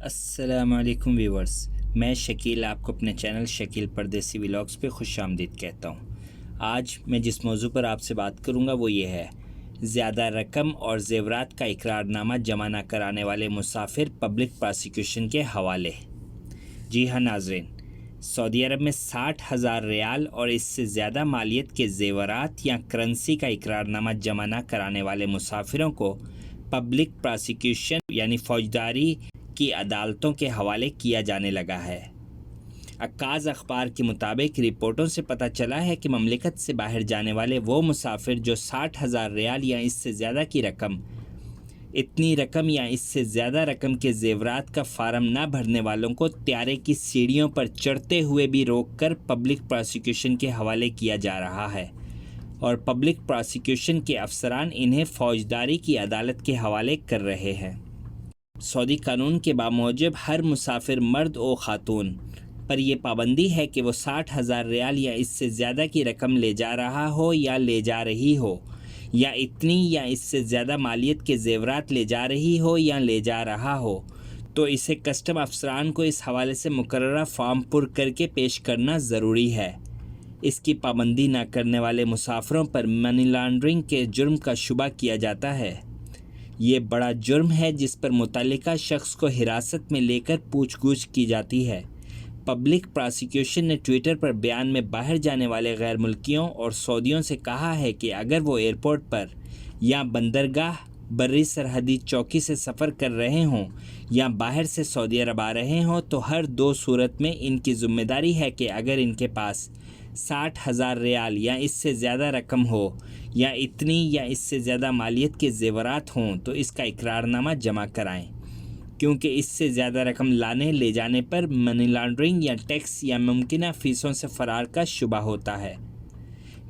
السلام علیکم ویورز، میں شکیل آپ کو اپنے چینل شکیل پردیسی ولاگز پہ خوش آمدید کہتا ہوں۔ آج میں جس موضوع پر آپ سے بات کروں گا وہ یہ ہے زیادہ رقم اور زیورات کا اقرار نامہ جمع نہ کرانے والے مسافر پبلک پراسیکیوشن کے حوالے۔ جی ہاں ناظرین، سعودی عرب میں 60,000 ریال اور اس سے زیادہ مالیت کے زیورات یا کرنسی کا اقرار نامہ جمع نہ کرانے والے مسافروں کو پبلک پراسیکیوشن یعنی فوجداری کی عدالتوں کے حوالے کیا جانے لگا ہے۔ عکاظ اخبار کے مطابق رپورٹوں سے پتہ چلا ہے کہ مملکت سے باہر جانے والے وہ مسافر جو 60,000 ریال یا اس سے زیادہ کی رقم، اتنی رقم یا اس سے زیادہ رقم کے زیورات کا فارم نہ بھرنے والوں کو طیارے کی سیڑھیوں پر چڑھتے ہوئے بھی روک کر پبلک پراسیکیوشن کے حوالے کیا جا رہا ہے، اور پبلک پراسیکیوشن کے افسران انہیں فوجداری کی عدالت کے حوالے کر رہے ہیں۔ سعودی قانون کے باموجب ہر مسافر مرد و خاتون پر یہ پابندی ہے کہ وہ 60,000 ریال یا اس سے زیادہ کی رقم لے جا رہا ہو یا لے جا رہی ہو، یا اتنی یا اس سے زیادہ مالیت کے زیورات لے جا رہی ہو یا لے جا رہا ہو تو اسے کسٹم افسران کو اس حوالے سے مقررہ فارم پر کر کے پیش کرنا ضروری ہے۔ اس کی پابندی نہ کرنے والے مسافروں پر منی لانڈرنگ کے جرم کا شبہ کیا جاتا ہے۔ یہ بڑا جرم ہے جس پر متعلقہ شخص کو حراست میں لے کر پوچھ گچھ کی جاتی ہے۔ پبلک پراسیکیوشن نے ٹویٹر پر بیان میں باہر جانے والے غیر ملکیوں اور سعودیوں سے کہا ہے کہ اگر وہ ایئرپورٹ پر یا بندرگاہ بری سرحدی چوکی سے سفر کر رہے ہوں یا باہر سے سعودی عرب آ رہے ہوں تو ہر دو صورت میں ان کی ذمہ داری ہے کہ اگر ان کے پاس 60,000 ریال یا اس سے زیادہ رقم ہو یا اتنی یا اس سے زیادہ مالیت کے زیورات ہوں تو اس کا اقرار نامہ جمع کرائیں، کیونکہ اس سے زیادہ رقم لانے لے جانے پر منی لانڈرنگ یا ٹیکس یا ممکنہ فیسوں سے فرار کا شبہ ہوتا ہے۔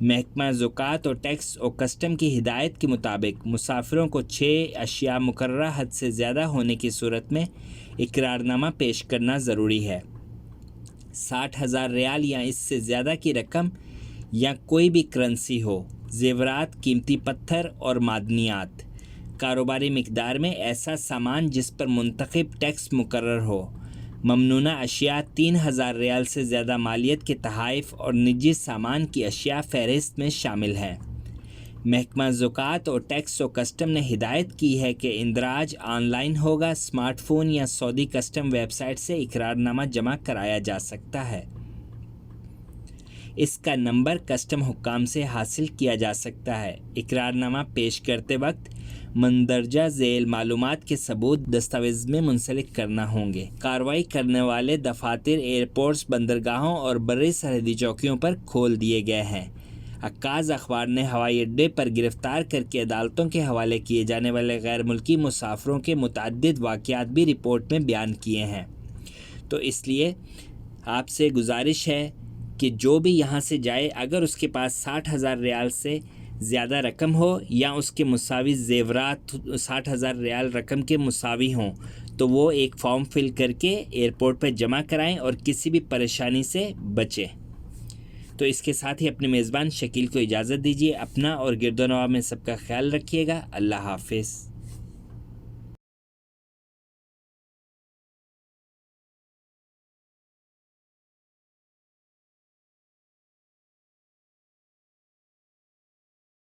محکمہ زکوٰۃ اور ٹیکس اور کسٹم کی ہدایت کے مطابق مسافروں کو 6 اشیاء مقررہ حد سے زیادہ ہونے کی صورت میں اقرار نامہ پیش کرنا ضروری ہے۔ 60,000 ریال یا اس سے زیادہ کی رقم یا کوئی بھی کرنسی ہو، زیورات، قیمتی پتھر اور معدنیات، کاروباری مقدار میں ایسا سامان جس پر منتخب ٹیکس مقرر ہو، ممنوعہ اشیاء 3,000 ریال سے زیادہ مالیت کے تحائف اور نجی سامان کی اشیاء فہرست میں شامل ہیں۔ محکمہ زکوٰۃ اور ٹیکس و کسٹم نے ہدایت کی ہے کہ اندراج آن لائن ہوگا۔ اسمارٹ فون یا سعودی کسٹم ویب سائٹ سے اقرار نامہ جمع کرایا جا سکتا ہے۔ اس کا نمبر کسٹم حکام سے حاصل کیا جا سکتا ہے۔ اقرار نامہ پیش کرتے وقت مندرجہ ذیل معلومات کے ثبوت دستاویز میں منسلک کرنا ہوں گے۔ کارروائی کرنے والے دفاتر ایئرپورٹس، بندرگاہوں اور بری سرحدی چوکیوں پر کھول دیے گئے ہیں۔ عکاظ اخبار نے ہوائی اڈے پر گرفتار کر کے عدالتوں کے حوالے کیے جانے والے غیر ملکی مسافروں کے متعدد واقعات بھی رپورٹ میں بیان کیے ہیں، تو اس لیے آپ سے گزارش ہے کہ جو بھی یہاں سے جائے اگر اس کے پاس 60,000 ریال سے زیادہ رقم ہو یا اس کے مساوی زیورات 60,000 ریال رقم کے مساوی ہوں تو وہ ایک فارم فل کر کے ایئرپورٹ پہ جمع کرائیں اور کسی بھی پریشانی سے بچیں۔ تو اس کے ساتھ ہی اپنے میزبان شکیل کو اجازت دیجیے۔ اپنا اور گرد و نواح میں سب کا خیال رکھیے گا۔ اللہ حافظ۔